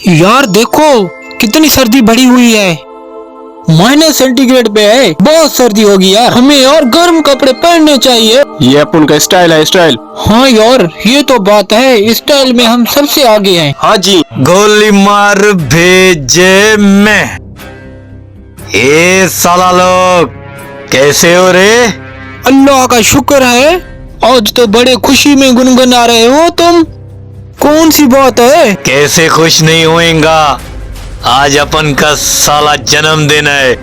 यार देखो कितनी सर्दी बढ़ी हुई है, -सेंटीग्रेड पे है। बहुत सर्दी होगी यार, हमें और गर्म कपड़े पहनने चाहिए। ये अपन का स्टाइल है, स्टाइल। हाँ यार ये तो बात है, स्टाइल में हम सबसे आगे हैं। हाँ जी। गोली मार भेजे में। ए साला लोग कैसे हो रे? अल्लाह का शुक्र है, आज तो बड़े खुशी में गुनगुना रहे हो तुम। कौन सी बात है? कैसे खुश नहीं होएगा, आज अपन का साला जन्मदिन है।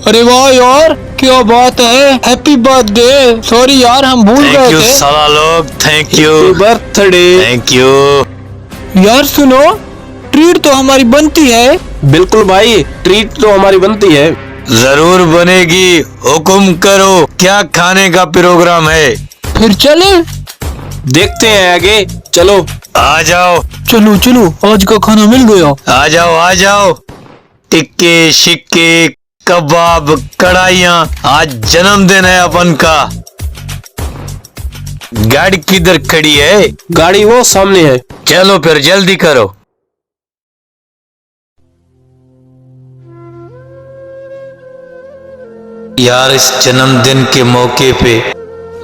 अरे वाह यार क्या बात है, हैप्पी बर्थडे। सॉरी यार हम भूल थैंक गए यू थे। साला लोग, thank you, birthday. Thank you. यार सुनो, ट्रीट तो हमारी बनती है। बिल्कुल भाई, ट्रीट तो हमारी बनती है। जरूर बनेगी, हुक्म करो, क्या खाने का प्रोग्राम है? फिर चले? देखते हैं आगे, चलो। आ जाओ, चलो चलो, आज का खाना मिल गया। आ जाओ, आ जाओ। टिक्के शिक्के कबाब कढ़ाइयाँ, आज जन्मदिन है अपन का। गाड़ी किधर खड़ी है? गाड़ी वो सामने है। चलो फिर जल्दी करो। यार इस जन्मदिन के मौके पे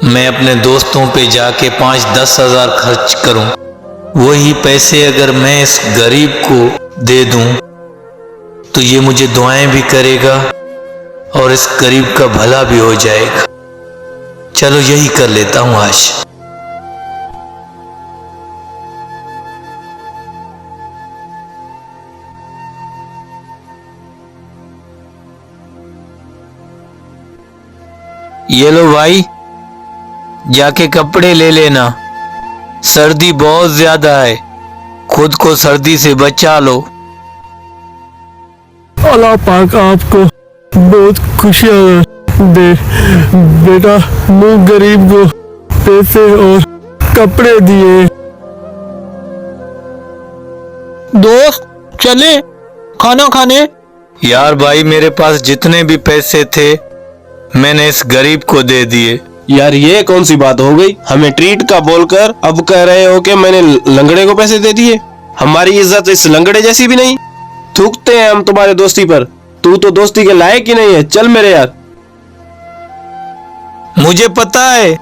मैं अपने दोस्तों पे जाके 5-10 हजार खर्च करूं, वही पैसे अगर मैं इस गरीब को दे दूं तो ये मुझे दुआएं भी करेगा और इस गरीब का भला भी हो जाएगा। चलो यही कर लेता हूं आज। ये लो भाई, जाके कपड़े ले लेना, सर्दी बहुत ज्यादा है, खुद को सर्दी से बचा लो। अल्लाह पाक आपको बहुत खुशियाँ दे बेटा। मैं गरीब को पैसे और कपड़े दिए। दोस्त चले खाना खाने? यार भाई मेरे पास जितने भी पैसे थे मैंने इस गरीब को दे दिए। यार ये कौन सी बात हो गई, हमें ट्रीट का बोलकर अब कह रहे हो कि मैंने लंगड़े को पैसे दे दिए। हमारी इज्जत इस लंगड़े जैसी भी नहीं। थूकते हैं हम तुम्हारे दोस्ती पर, तू तो दोस्ती के लायक ही नहीं है। चल मेरे यार। मुझे पता है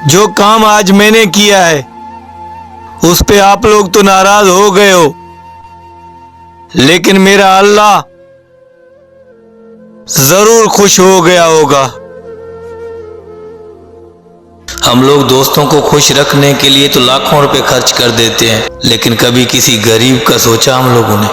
जो काम आज मैंने किया है उस पे आप लोग तो नाराज हो गए हो, लेकिन मेरा अल्लाह जरूर खुश हो गया होगा। हम लोग दोस्तों को खुश रखने के लिए तो लाखों रुपए खर्च कर देते हैं, लेकिन कभी किसी गरीब का सोचा हम लोगों ने?